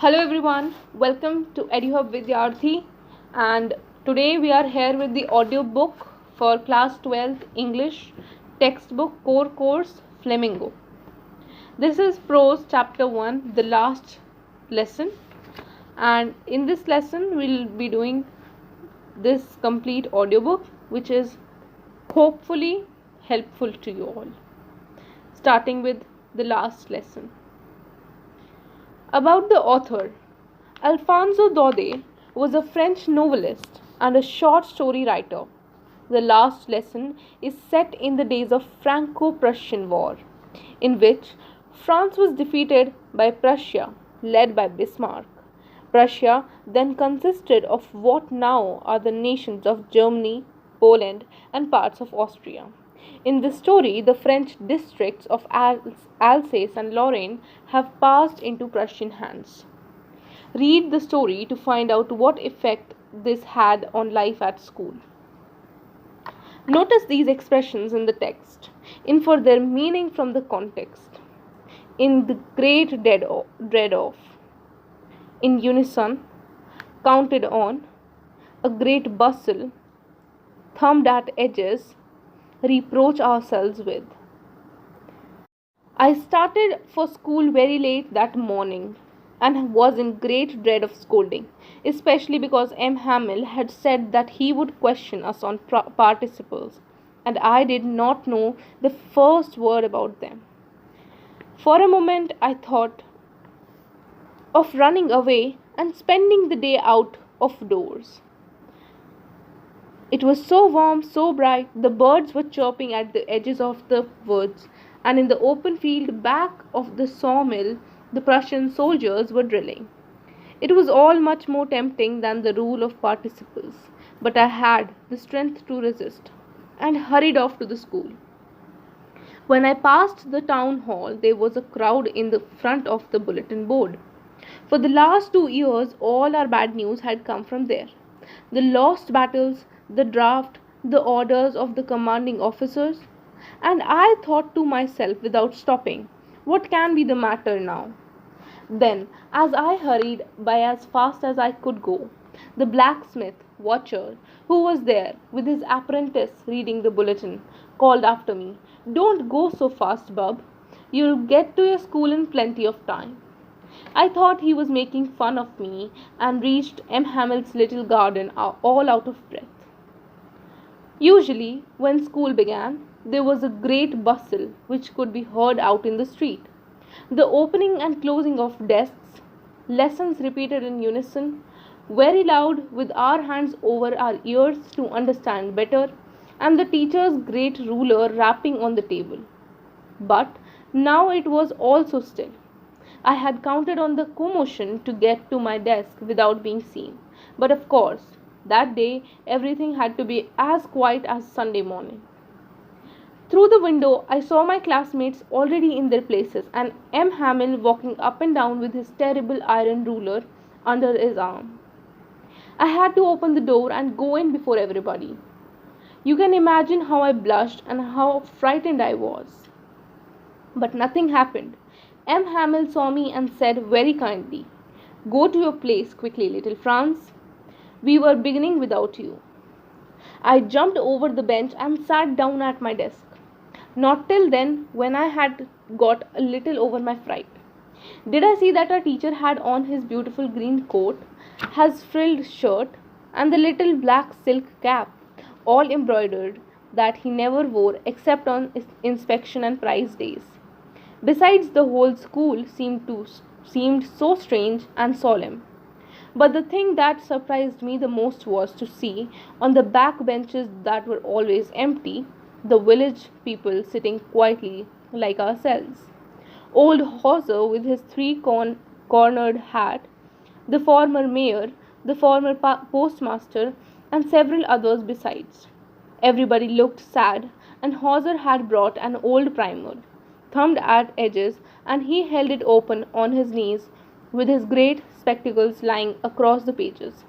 Hello everyone, welcome to EduHub Vidyarthi, and today we are here with the audiobook for class 12th English textbook core course Flamingo. This is prose chapter 1, the last lesson, and in this lesson we'll be doing this complete audiobook which is hopefully helpful to you all. Starting with the last lesson. About the author, Alphonse Daudet was a French novelist and a short story writer. The last lesson is set in the days of Franco-Prussian War, in which France was defeated by Prussia, led by Bismarck. Prussia then consisted of what now are the nations of Germany, Poland, and parts of Austria. In the story, the French districts of Alsace and Lorraine have passed into Prussian hands. Read the story to find out what effect this had on life at school. Notice these expressions in the text, infer their meaning from the context. In the great dread of, in unison, counted on, a great bustle, thumbed at edges, reproach ourselves with. I started for school very late that morning and was in great dread of scolding, especially because M. Hamel had said that he would question us on participles, and I did not know the first word about them. For a moment I thought of running away and spending the day out of doors. It was so warm, so bright, the birds were chirping at the edges of the woods, and in the open field back of the sawmill, the Prussian soldiers were drilling. It was all much more tempting than the rule of participles, but I had the strength to resist, and hurried off to the school. When I passed the town hall, there was a crowd in the front of the bulletin board. For the last 2 years, all our bad news had come from there. The lost battles, the draft, the orders of the commanding officers, and I thought to myself without stopping, what can be the matter now? Then, as I hurried by as fast as I could go, the blacksmith watcher, who was there with his apprentice reading the bulletin, called after me, "Don't go so fast, bub. You'll get to your school in plenty of time." I thought he was making fun of me and reached M. Hamel's little garden all out of breath. Usually, when school began, there was a great bustle which could be heard out in the street. The opening and closing of desks, lessons repeated in unison, very loud with our hands over our ears to understand better, and the teacher's great ruler rapping on the table. But now it was all so still. I had counted on the commotion to get to my desk without being seen, but of course, that day everything had to be as quiet as Sunday morning. Through the window, I saw my classmates already in their places and M. Hamel walking up and down with his terrible iron ruler under his arm. I had to open the door and go in before everybody. You can imagine how I blushed and how frightened I was. But nothing happened. M. Hamel saw me and said very kindly, "Go to your place quickly, little Franz. We were beginning without you." I jumped over the bench and sat down at my desk. Not till then, when I had got a little over my fright, did I see that our teacher had on his beautiful green coat, his frilled shirt, and the little black silk cap, all embroidered, that he never wore except on inspection and prize days. Besides, the whole school seemed so strange and solemn. But the thing that surprised me the most was to see, on the back benches that were always empty, the village people sitting quietly like ourselves. Old Hauser with his three-cornered hat, the former mayor, the former postmaster, and several others besides. Everybody looked sad, and Hauser had brought an old primer, thumbed at edges, and he held it open on his knees with his great spectacles lying across the pages.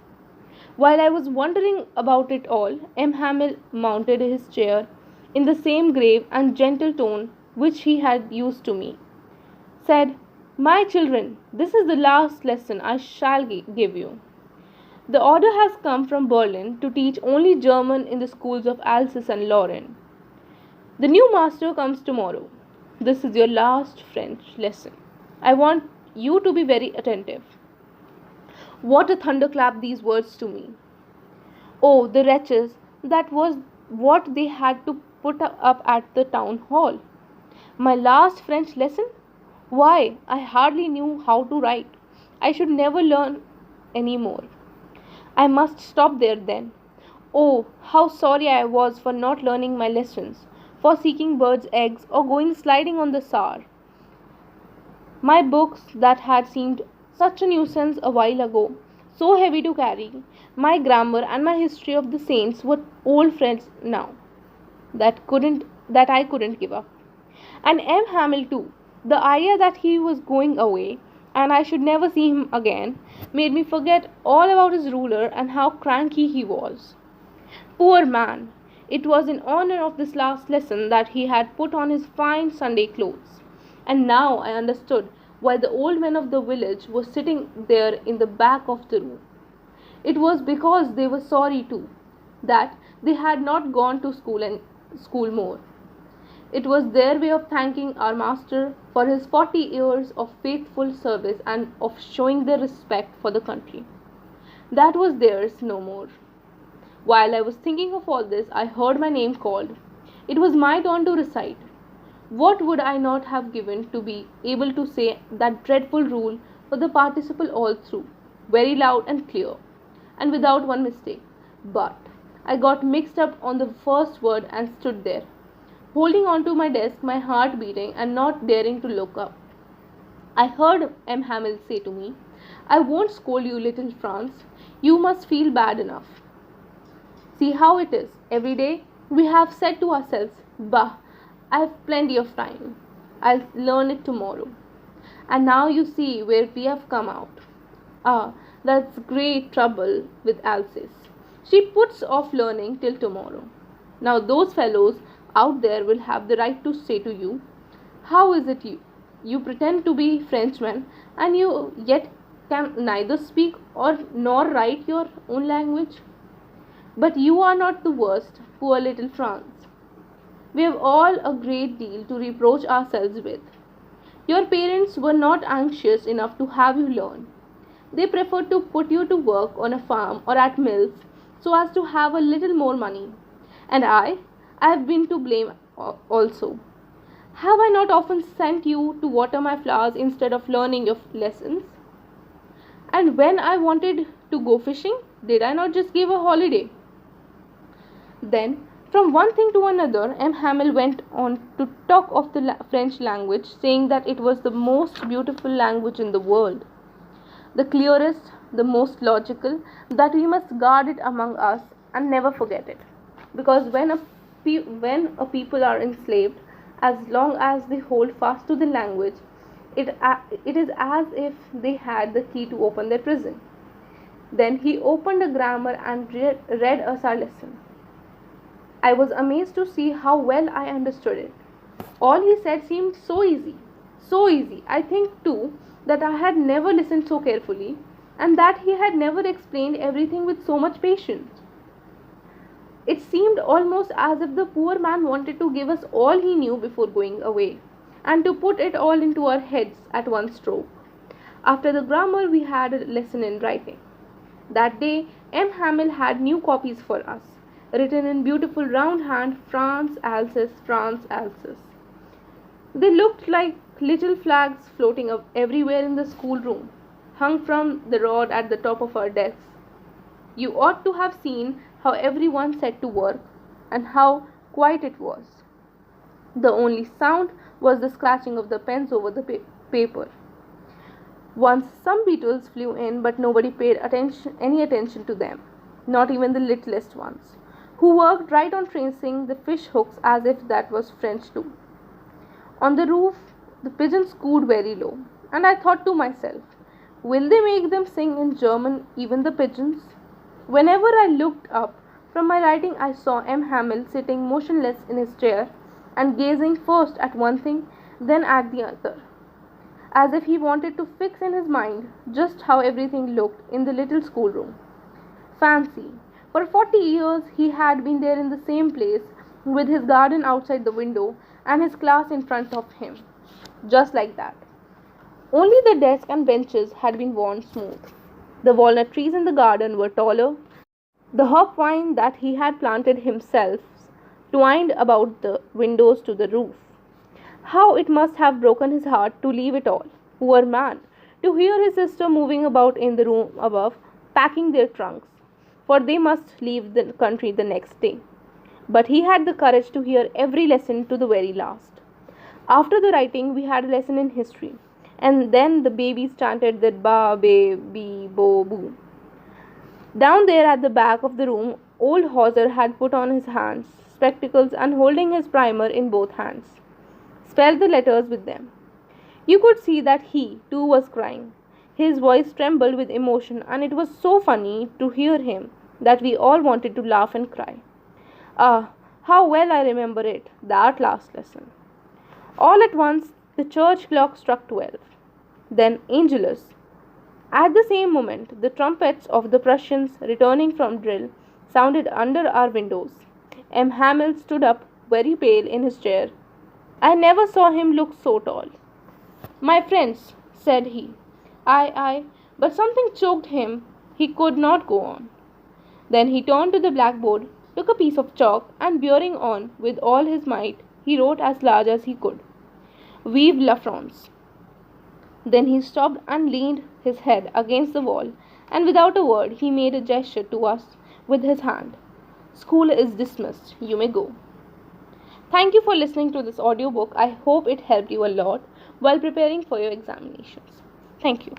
While I was wondering about it all, M. Hamel mounted his chair in the same grave and gentle tone which he had used to me, said, My children, this is the last lesson I shall give you. The order has come from Berlin to teach only German in the schools of Alsace and Lorraine. The new master comes tomorrow. This is your last French lesson. I want you to be very attentive. What a thunderclap these words to me. Oh, the wretches, that was what they had to put up at the town hall. My last French lesson? Why, I hardly knew how to write. I should never learn any more. I must stop there then. Oh, how sorry I was for not learning my lessons, for seeking birds' eggs or going sliding on the Saar. My books that had seemed such a nuisance a while ago, so heavy to carry, my grammar and my history of the saints were old friends now that I couldn't give up. And M. Hamel too. The idea that he was going away and I should never see him again made me forget all about his ruler and how cranky he was. Poor man! It was in honor of this last lesson that he had put on his fine Sunday clothes. And now I understood why the old men of the village were sitting there in the back of the room. It was because they were sorry too, that they had not gone to school more. It was their way of thanking our master for his 40 years of faithful service and of showing their respect for the country. That was theirs no more. While I was thinking of all this, I heard my name called. It was my turn to recite. What would I not have given to be able to say that dreadful rule for the participle all through, very loud and clear, and without one mistake. But I got mixed up on the first word and stood there, holding on to my desk, my heart beating and not daring to look up. I heard M. Hamel say to me, I won't scold you, little Franz. You must feel bad enough. See how it is. Every day we have said to ourselves, bah, I have plenty of time. I'll learn it tomorrow. And now you see where we have come out. Ah, that's great trouble with Alsace. She puts off learning till tomorrow. Now those fellows out there will have the right to say to you, how is it you pretend to be Frenchmen and you yet can neither speak or nor write your own language? But you are not the worst, poor little Franz. We have all a great deal to reproach ourselves with. Your parents were not anxious enough to have you learn. They preferred to put you to work on a farm or at mills so as to have a little more money. And I have been to blame also. Have I not often sent you to water my flowers instead of learning your lessons? And when I wanted to go fishing, did I not just give a holiday? Then, from one thing to another, M. Hamel went on to talk of the French language, saying that it was the most beautiful language in the world, the clearest, the most logical, that we must guard it among us and never forget it. Because when a people are enslaved, as long as they hold fast to the language, it is as if they had the key to open their prison. Then he opened a grammar and read us our lesson. I was amazed to see how well I understood it. All he said seemed so easy. So easy. I think too that I had never listened so carefully and that he had never explained everything with so much patience. It seemed almost as if the poor man wanted to give us all he knew before going away and to put it all into our heads at one stroke. After the grammar, we had a lesson in writing. That day, M. Hamel had new copies for us, written in beautiful round hand, France, Alsace, France, Alsace. They looked like little flags floating up everywhere in the schoolroom, hung from the rod at the top of our desks. You ought to have seen how everyone set to work and how quiet it was. The only sound was the scratching of the pens over the paper. Once some beetles flew in, but nobody paid any attention to them, not even the littlest ones, who worked right on tracing the fish hooks as if that was French too. On the roof, the pigeons cooed very low, and I thought to myself, will they make them sing in German, even the pigeons? Whenever I looked up from my writing, I saw M. Hamel sitting motionless in his chair and gazing first at one thing, then at the other. as if he wanted to fix in his mind just how everything looked in the little schoolroom. Fancy. For 40 years he had been there in the same place, with his garden outside the window and his class in front of him. Just like that. Only the desk and benches had been worn smooth. The walnut trees in the garden were taller. The hop vine that he had planted himself twined about the windows to the roof. How it must have broken his heart to leave it all, poor man, to hear his sister moving about in the room above, packing their trunks, for they must leave the country the next day. But he had the courage to hear every lesson to the very last. After the writing, we had a lesson in history, and then the babies chanted that ba, be, bi, bo, boo. Down there at the back of the room, old Hauser had put on his hands, spectacles, and holding his primer in both hands, spelled the letters with them. You could see that he, too, was crying. His voice trembled with emotion, and it was so funny to hear him that we all wanted to laugh and cry. Ah, how well I remember it, that last lesson. All at once, the church clock struck 12. Then Angelus. At the same moment, the trumpets of the Prussians returning from drill sounded under our windows. M. Hamel stood up, very pale in his chair. I never saw him look so tall. My friends, said he. But something choked him. He could not go on. Then he turned to the blackboard, took a piece of chalk, and bearing on with all his might, he wrote as large as he could. Vive la France. Then he stopped and leaned his head against the wall, and without a word he made a gesture to us with his hand. School is dismissed. You may go. Thank you for listening to this audiobook. I hope it helped you a lot while preparing for your examinations. Thank you.